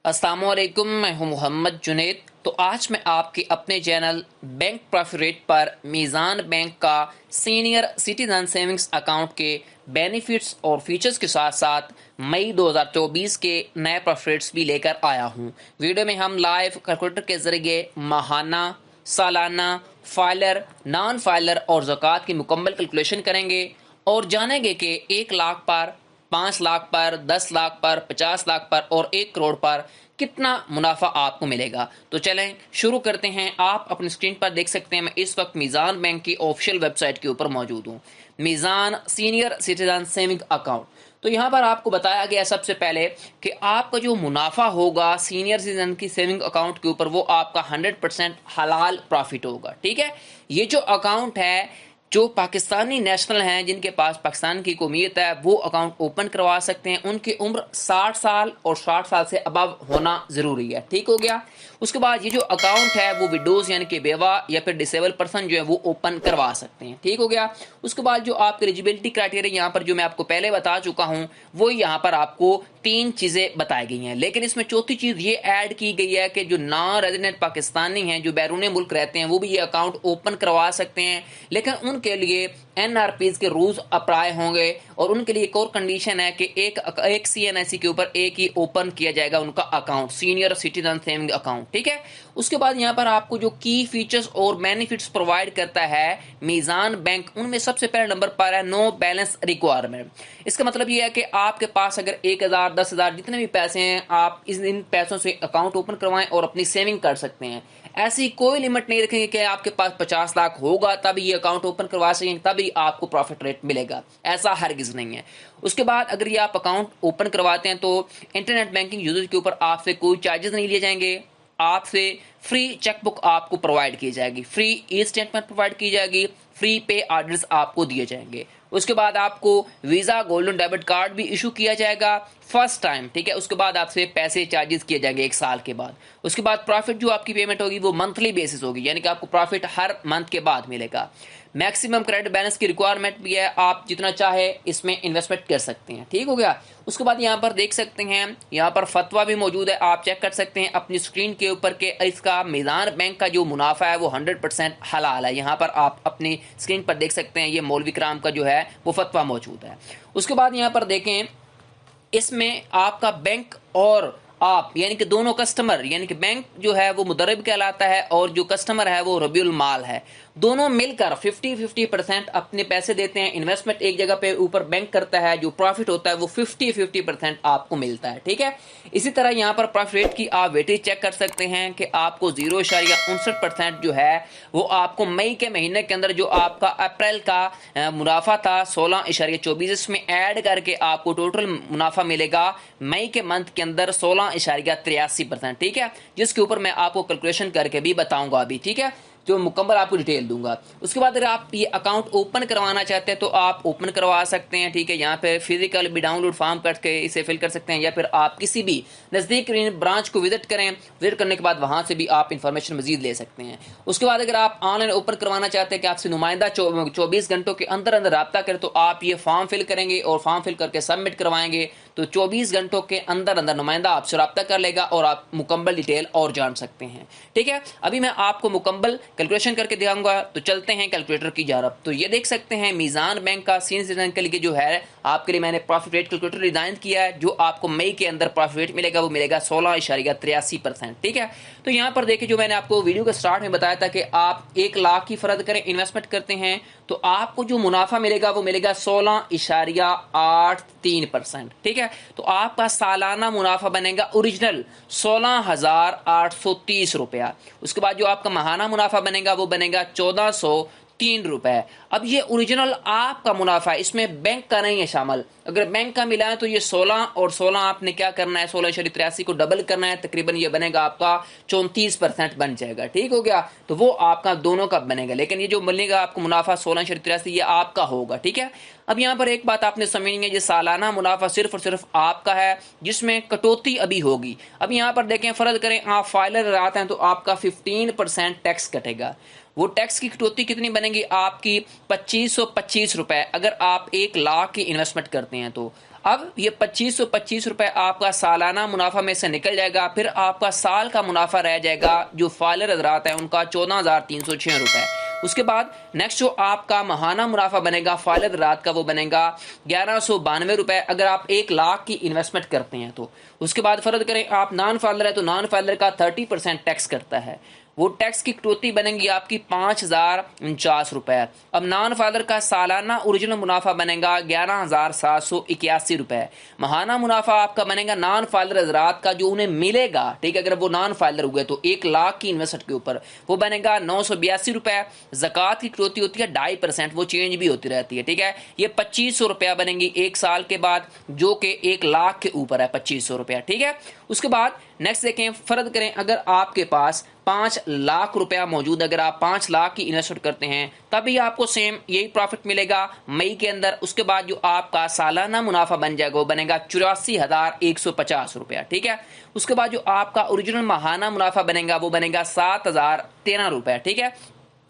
अस्सलामुअलैकुम, मैं हूं मोहम्मद जुनैद। तो आज मैं आपके अपने चैनल बैंक प्रॉफिट रेट पर मीज़ान बैंक का सीनियर सिटीजन सेविंग्स अकाउंट के बेनिफिट्स और फीचर्स के साथ साथ मई 2024 के नए प्रॉफिट रेट्स भी लेकर आया हूं। वीडियो में हम लाइव कैलकुलेटर के ज़रिए माहाना, सालाना, फाइलर, नॉन फाइलर और ज़कात की मुकम्मल कैलकुलेशन करेंगे और जानेंगे कि 1 लाख पर, 5 लाख पर, 10 लाख पर, 50 लाख पर और 1 करोड़ पर कितना मुनाफा आपको मिलेगा। तो चलें शुरू करते हैं। आप अपनी स्क्रीन पर देख सकते हैं मैं इस वक्त मीज़ान बैंक की ऑफिशियल वेबसाइट के ऊपर मौजूद हूँ। मीज़ान सीनियर सिटीजन सेविंग अकाउंट। तो यहाँ पर आपको बताया गया सबसे पहले कि आपका जो मुनाफा होगा सीनियर सिटीजन की सेविंग अकाउंट के ऊपर वो आपका 100% हलाल प्रॉफिट होगा। ठीक है, ये जो अकाउंट है जो पाकिस्तानी नेशनल हैं जिनके पास पाकिस्तान की कौमियत है वो अकाउंट ओपन करवा सकते हैं। उनकी उम्र 60 साल और 60 साल से अबव होना ज़रूरी है। ठीक हो गया। उसके बाद ये जो अकाउंट है वो विडोज़ यानी कि बेवा या फिर डिसेबल पर्सन जो है वो ओपन करवा सकते हैं। ठीक हो गया। उसके बाद जो आपके एलिजिबिलिटी क्राइटेरिया यहाँ पर जो मैं आपको पहले बता चुका हूँ वो यहाँ पर आपको 3 चीज़ें बताई गई हैं, लेकिन इसमें चौथी चीज़ ये ऐड की गई है कि जो नॉन रेजिडेंट पाकिस्तानी हैं जो बैरून मुल्क रहते हैं वो भी ये अकाउंट ओपन करवा सकते हैं, लेकिन उनके लिए एनआरपीज के रूल्स अप्लाई होंगे और उनके लिए एक और कंडीशन है कि एक सीएनआईसी के ऊपर एक ही ओपन किया जाएगा उनका account, senior citizen saving account. ठीक है। उसके बाद यहाँ पर आपको जो की फीचर्स और बेनिफिट्स प्रोवाइड करता है मीज़ान बैंक, उनमें सबसे पहले नंबर पर है नो बैलेंस रिक्वायरमेंट। इसका मतलब ये है कि आपके पास अगर 1000, 10,000 जितने भी पैसे हैं आप इन पैसों से अकाउंट ओपन करवाएं और अपनी सेविंग कर सकते हैं। ऐसी कोई लिमिट नहीं रखेंगे कि आपके पास 50 लाख होगा तभी ये अकाउंट ओपन करवा सकेंगे तभी आपको प्रॉफिट रेट मिलेगा, ऐसा हरगिज नहीं है। उसके बाद अगर ये आप अकाउंट ओपन करवाते हैं तो इंटरनेट बैंकिंग यूजर के ऊपर आपसे कोई चार्जेस नहीं लिए जाएंगे। आपसे फ्री चेकबुक आपको प्रोवाइड की जाएगी, फ्री ई स्टेटमेंट प्रोवाइड की जाएगी, फ्री पे ऑर्डर्स आपको दिए जाएंगे। उसके बाद आपको वीज़ा गोल्डन डेबिट कार्ड भी इशू किया जाएगा फर्स्ट टाइम। ठीक है। उसके बाद आपसे पैसे चार्जेस किए जाएंगे 1 साल के बाद। उसके बाद प्रॉफिट जो आपकी पेमेंट होगी वो मंथली बेसिस होगी, यानी कि आपको प्रॉफिट हर मंथ के बाद मिलेगा। मैक्सिमम क्रेडिट बैलेंस की रिक्वायरमेंट भी है, आप जितना चाहे इसमें इन्वेस्टमेंट कर सकते हैं। ठीक हो गया। उसके बाद यहाँ पर देख सकते हैं यहाँ पर फतवा भी मौजूद है, आप चेक कर सकते हैं अपनी स्क्रीन के ऊपर के इसका मीज़ान बैंक का जो मुनाफा है वो 100% हलाल है। यहाँ पर आप अपनी स्क्रीन पर देख सकते हैं ये मौलवी कराम का जो है वो फतवा मौजूद है। उसके बाद यहाँ पर देखें इसमें आपका बैंक और आप यानी कि दोनों कस्टमर, यानी कि बैंक जो है वो मुदरब कहलाता है और जो कस्टमर है वो रबीउल माल है, दोनों मिलकर 50-50% अपने पैसे देते हैं। इन्वेस्टमेंट एक जगह पे ऊपर बैंक करता है, जो प्रॉफिट होता है वो 50-50% आपको मिलता है। ठीक है। इसी तरह यहाँ पर प्रॉफिट रेट की आप वेटेज चेक कर सकते हैं कि आपको 0.59% जो है वो आपको मई के महीने के अंदर जो आपका अप्रैल का मुनाफा था 16.24, इसमें ऐड करके आपको टोटल मुनाफा मिलेगा मई के मंथ के अंदर 16.83%। ठीक है, जिसके ऊपर मैं आपको कैलकुलेशन करके भी बताऊंगा अभी। ठीक है, जो मुकम्मल आपको डिटेल दूंगा। उसके बाद अगर आप ये अकाउंट ओपन करवाना चाहते हैं तो आप ओपन करवा सकते हैं। ठीक है, यहाँ पे फिजिकल भी डाउनलोड फॉर्म करके इसे फिल कर सकते हैं या फिर आप किसी भी नज़दीक ब्रांच को विजिट करें। विजिट करने के बाद वहाँ से भी आप इंफॉर्मेशन मजीद ले सकते हैं। उसके बाद अगर आप ऑनलाइन ओपन करवाना चाहते हैं कि आपसे नुमाइंदा 24 घंटों के अंदर अंदर रब्ता करें तो आप ये फॉर्म फिल करेंगे और फॉर्म फिल करके सबमिट करवाएंगे तो 24 घंटों के अंदर अंदर नुमाइंदा आपसे रब्ता कर लेगा और आप मुकम्मल डिटेल और जान सकते हैं। ठीक है, अभी मैं आपको मुकम्मल कैलकुलेशन करके दिखाऊंगा। तो चलते हैं कैलकुलेटर की जानब। तो ये देख सकते हैं मीज़ान बैंक का सीनियर सिटीजन के लिए जो है आपके लिए मैंने प्रॉफिट रेट कैलकुलेटर डिजाइन किया है। जो आपको मई के अंदर प्रॉफिट रेट मिलेगा वो मिलेगा 16.83%। ठीक है, तो यहाँ पर देखिए जो मैंने आपको वीडियो के स्टार्ट में बताया था कि आप 1 लाख की फर्द करें इन्वेस्टमेंट करते हैं तो आपको जो मुनाफा मिलेगा वो मिलेगा 16.83%। ठीक है, तो आपका सालाना मुनाफा बनेगा ओरिजिनल 16,830 रुपया। उसके बाद जो आपका माहाना मुनाफा बनेगा वो बनेगा 1403 रुपए। अब ये ओरिजिनल आपका मुनाफा है, इसमें बैंक का नहीं है शामिल। अगर बैंक का मिला है तो ये 16 और 16 आपने क्या करना है 16.83 को डबल करना है, तकरीबन ये बनेगा आपका 34% बन जाएगा। ठीक हो गया, तो वो आपका दोनों का बनेगा, लेकिन ये जो मिलेगा आपको मुनाफा 16.83 ये आपका होगा। ठीक है, अब यहाँ पर एक बात आपने समझनी है, ये सालाना मुनाफा सिर्फ और सिर्फ आपका है जिसमें कटौती अभी होगी। अब यहाँ पर देखें फर्ज करें आप फाइलर आते हैं तो आपका 15% टैक्स कटेगा। वो टैक्स की कटौती कितनी बनेगी आपकी 2525 रुपए अगर आप 1 लाख की इन्वेस्टमेंट करते हैं तो। अब ये 2525 रुपए आपका सालाना मुनाफा में से निकल जाएगा, फिर आपका साल का मुनाफा रह जाएगा जो फाइलर हजरात हैं उनका 14,306 रुपए। उसके बाद नेक्स्ट जो आपका महाना मुनाफा बनेगा फाइलर हजरात का वो बनेगा 1192 रुपए अगर आप 1 लाख की इन्वेस्टमेंट करते हैं तो। उसके बाद फर्ज करें आप नॉन फाइलर है तो नॉन फाइलर का 30% टैक्स करता है, वो टैक्स की कटौती बनेगी आपकी 5,049 रुपए। अब नॉन फाइलर का सालाना ओरिजिनल मुनाफा बनेगा 11,781 रुपए। महाना मुनाफा आपका बनेगा नॉन फाइलर हजरात का जो उन्हें मिलेगा, ठीक है, अगर वो नॉन फाइलर हुए तो 1 लाख की इन्वेस्टमेंट के ऊपर वो बनेगा 982 रुपए। जक़ात की कटौती होती है 2.5%, वो चेंज भी होती रहती है, ठीक है। ये 2500 रुपया बनेगी 1 साल के बाद जो कि 1 लाख के ऊपर है 2500 रुपया, ठीक है। उसके बाद नेक्स्ट देखें, फर्ज करें अगर आपके पास 5 लाख रुपया मौजूद, अगर आप 5 लाख की इन्वेस्टमेंट करते हैं तभी आपको सेम यही प्रॉफिट मिलेगा मई के अंदर। उसके बाद जो आपका सालाना मुनाफा बन जाएगा वो बनेगा 84,150 रुपया, ठीक है। उसके बाद जो आपका ओरिजिनल माहाना मुनाफा बनेगा वो बनेगा 7,013 रुपया, ठीक है।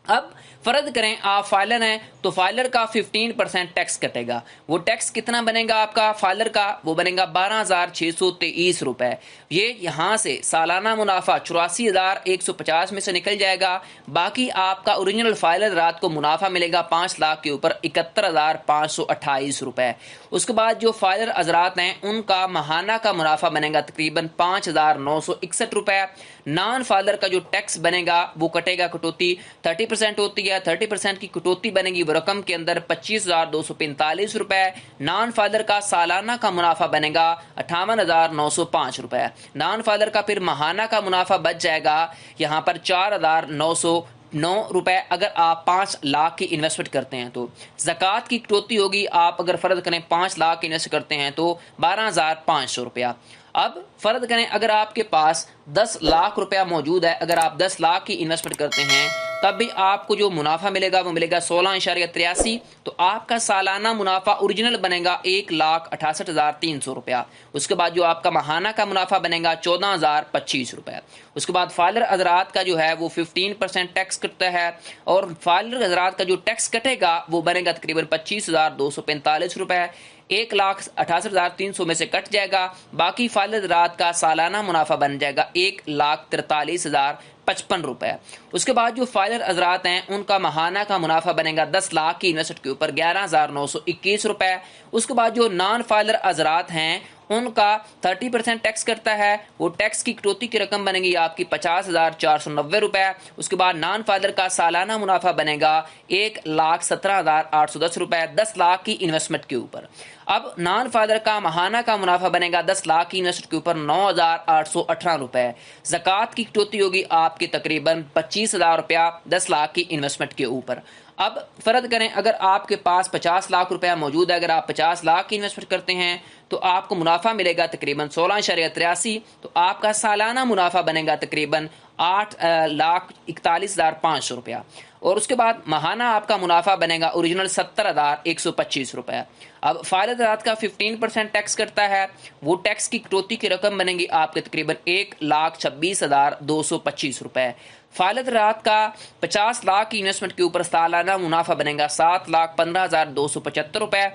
अब फर्ज करें आप फाइलर हैं तो फाइलर का 15% टैक्स कटेगा, वो टैक्स कितना बनेगा आपका फाइलर का, वो बनेगा 12,623 रुपए। ये यहाँ से सालाना मुनाफा 84,150 में से निकल जाएगा, बाकी आपका ओरिजिनल फाइलर रात को मुनाफा मिलेगा 5 लाख के ऊपर 71,528 रुपए। उसके बाद जो फाइलर हजरात हैं उनका महाना का मुनाफा बनेगा तकरीबन 5,961 रुपए। नॉन फाइलर का जो टैक्स बनेगा वो कटेगा, कटौती 30% होती है, 30% की कटौती बनेगी वो रकम के अंदर 25,245 रुपए। नॉन फाइलर का सालाना का मुनाफा बनेगा 58,905 रुपए। नॉन फाइलर का फिर महाना का मुनाफा बच जाएगा यहाँ पर 4,909 रुपए अगर आप 5 लाख की इन्वेस्टमेंट करते हैं तो। ज़कात की कटौती होगी, आप अगर फर्ज करें 5 लाख इन्वेस्ट करते हैं तो 12,500 रुपया। अब फर्ज करें अगर आपके पास 10 लाख रुपया मौजूद है, अगर आप 10 लाख की इन्वेस्टमेंट करते हैं तब भी आपको जो मुनाफा मिलेगा वो मिलेगा 16.83, तो आपका सालाना मुनाफा ओरिजिनल बनेगा 1,68,300 रुपया। उसके बाद जो आपका महाना का मुनाफा बनेगा 14,025 रुपया। उसके बाद फाइलर हजरात का जो है वो 15% टैक्स कटता है और फाइलर हजरात का जो टैक्स कटेगा वो बनेगा तकरीबन 25,245 रुपए। 1,68,300 में से कट जाएगा, बाकी फाइलर हजरात का सालाना मुनाफा बन जाएगा 1,43,055 रुपए। उसके बाद जो फाइलर हजरात हैं उनका महाना का मुनाफा बनेगा 10 लाख की इन्वेस्टमेंट के ऊपर 11,921 रुपए। उसके बाद जो नॉन फाइलर हजरात हैं उनका 30% टैक्स करता है, वो टैक्स की कटौती की रकम बनेगी आपकी 50,490 रुपए। उसके बाद नॉन फाइलर का सालाना मुनाफा बनेगा 1,17,810 रुपए 10 लाख की इन्वेस्टमेंट के ऊपर। अब नॉन फाइलर का महाना का मुनाफा बनेगा 10 लाख की इन्वेस्टमेंट के ऊपर 9,818 रुपए। ज़कात की कटौती होगी आपकी तकरीबन 25,000 रुपया 10 लाख की इन्वेस्टमेंट के ऊपर। अब फर्ज करें अगर आपके पास 50 लाख रुपया मौजूद है, अगर आप 50 लाख की इन्वेस्टमेंट करते हैं तो आपको मुनाफा मिलेगा तकरीबन 16.83, तो आपका सालाना मुनाफा बनेगा तकरीबन 8,41,500 रुपया। और उसके बाद महाना आपका मुनाफा बनेगा ओरिजिनल 70,125 रुपया। अब फाइलर हजरात का 15% टैक्स करता है, वो टैक्स की कटौती की रकम बनेगी आपके तकरीबन 1,26,225 रुपए। फाइलर हजरात का 50 लाख की इन्वेस्टमेंट के ऊपर सालाना मुनाफा बनेगा 7,15,275 रुपए।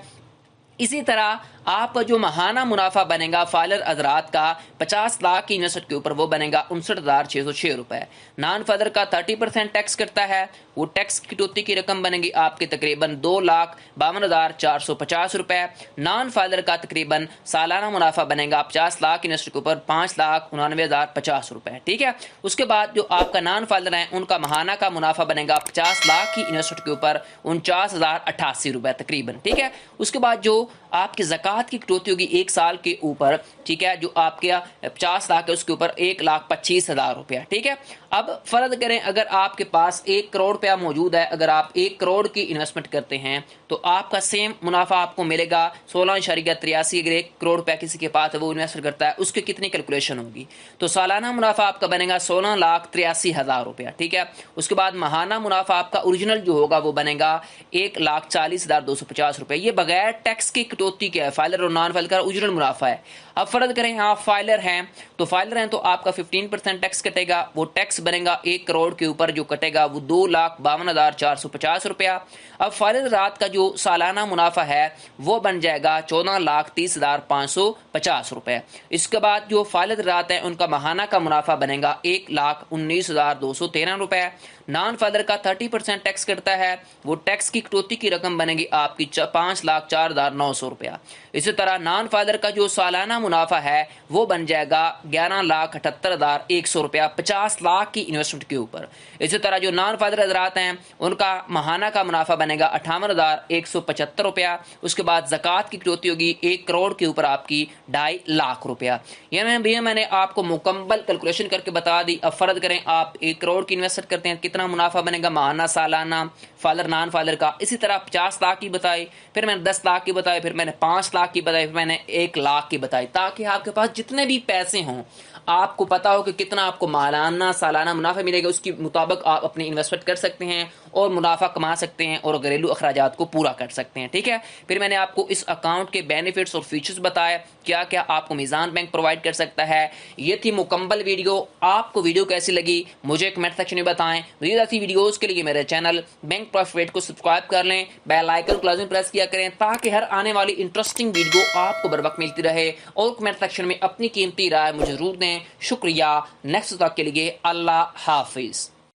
इसी तरह आपका जो महाना मुनाफा बनेगा फाइलर हजरात का 50 लाख की इन्वेस्टमेंट के ऊपर वो बनेगा 59,606 रुपए। नॉन फाइलर का 30% टैक्स करता है, वो टैक्स की कटौती की रकम बनेगी आपके तकरीबन 2,52,450 रुपए। नॉन फाइलर का तकरीबन सालाना मुनाफा बनेगा 50 लाख इन्वेस्टमेंट के ऊपर 5,99,050 रुपए, ठीक है। उसके बाद जो आपका नॉन फाइलर है उनका महाना का मुनाफा बनेगा 50 लाख की इन्वेस्टमेंट के ऊपर 49,088 रुपए तकरीबन, ठीक है। उसके बाद जो आपकी ज़कात की कटौती होगी 1 साल के ऊपर, ठीक है, जो आपके 50 लाख है उसके ऊपर 1,25,000 रुपया, ठीक है। अब फर्ज करें अगर आपके पास 1 करोड़ रुपया मौजूद है, अगर आप 1 करोड़ की इन्वेस्टमेंट करते हैं तो आपका सेम मुनाफा आपको मिलेगा 16.83। अगर 1 करोड़ रुपया किसी के पास है वो इन्वेस्ट करता है उसके कितनी कैलकुलेशन होगी, तो सालाना मुनाफा आपका बनेगा 16,83,000 रुपया, ठीक है। उसके बाद महाना मुनाफा आपका ओरिजिनल जो होगा वो बनेगा 1,40,250 रुपये। ये बगैर टैक्स की कटौती क्या है, फाइलर और नॉन फाइलर का ओरिजिनल मुनाफा है। अब फर्ज करें आप फाइलर हैं, तो फाइलर हैं तो आपका 15% टैक्स कटेगा। वो टैक्स बनेगा 1 करोड़ के ऊपर जो कटेगा वो 2,52,450 रुपया। अब फाइलर रात का जो सालाना मुनाफा है वो बन जाएगा 14,30,550 रुपये। इसके बाद जो फाइलर रात है उनका माहाना का मुनाफा बनेगा 1,19,213 रुपये। नॉन फाइलर का 30% टैक्स कटता है, वो टैक्स की कटौती की रकम बनेगी आपकी 5,04,900 रुपया। इसी तरह नॉन फाइलर का जो सालाना मुनाफा है वो बन जाएगा 11,78,100 रुपया 50 लाख की इन्वेस्टमेंट के ऊपर। इसी तरह जो नॉन फाइलर हजरात हैं उनका माहाना का मुनाफा बनेगा 58,175 रुपया। उसके बाद ज़कात की कटौती होगी 1 करोड़ के ऊपर आपकी 2.5 लाख रुपया। यह भैया मैंने आपको मुकम्मल कैलकुलेशन करके बता दी। अब फर्ज करें आप 1 करोड़ की इन्वेस्ट करते हैं, कितना मुनाफा बनेगा माहाना सालाना फाइलर नॉन फाइलर का। इसी तरह 50 लाख की बताई, फिर मैंने 10 लाख की बताई, फिर मैंने 5 लाख की बताई, फिर मैंने 1 लाख की बताई, ताकि आपके पास जितने भी पैसे हों आपको पता हो कि कितना आपको माहाना सालाना मुनाफा मिलेगा। उसके मुताबिक आप अपनी इन्वेस्टमेंट कर सकते हैं और मुनाफा कमा सकते हैं और घरेलू अखराजात को पूरा कर सकते हैं। ठीक है, फिर मैंने आपको इस अकाउंट के बेनिफिट्स और फीचर्स बताए, क्या क्या आपको मीज़ान बैंक प्रोवाइड कर सकता है। ये थी मुकम्मल वीडियो। आपको वीडियो कैसी लगी मुझे कमेंट सेक्शन में बताएं। मज़ीद ऐसी वीडियोज़ के लिए मेरे चैनल बैंक प्रॉफिट रेट को सब्सक्राइब कर लें, बेल आइकन को लाज़मी प्रेस किया करें ताकि हर आने वाली इंटरेस्टिंग वीडियो आपको बर वक्त मिलती रहे। और कमेंट सेक्शन में अपनी कीमती राय मुझे ज़रूर दें। शुक्रिया। नेक्स्ट तक के लिए अल्लाह हाफिज़।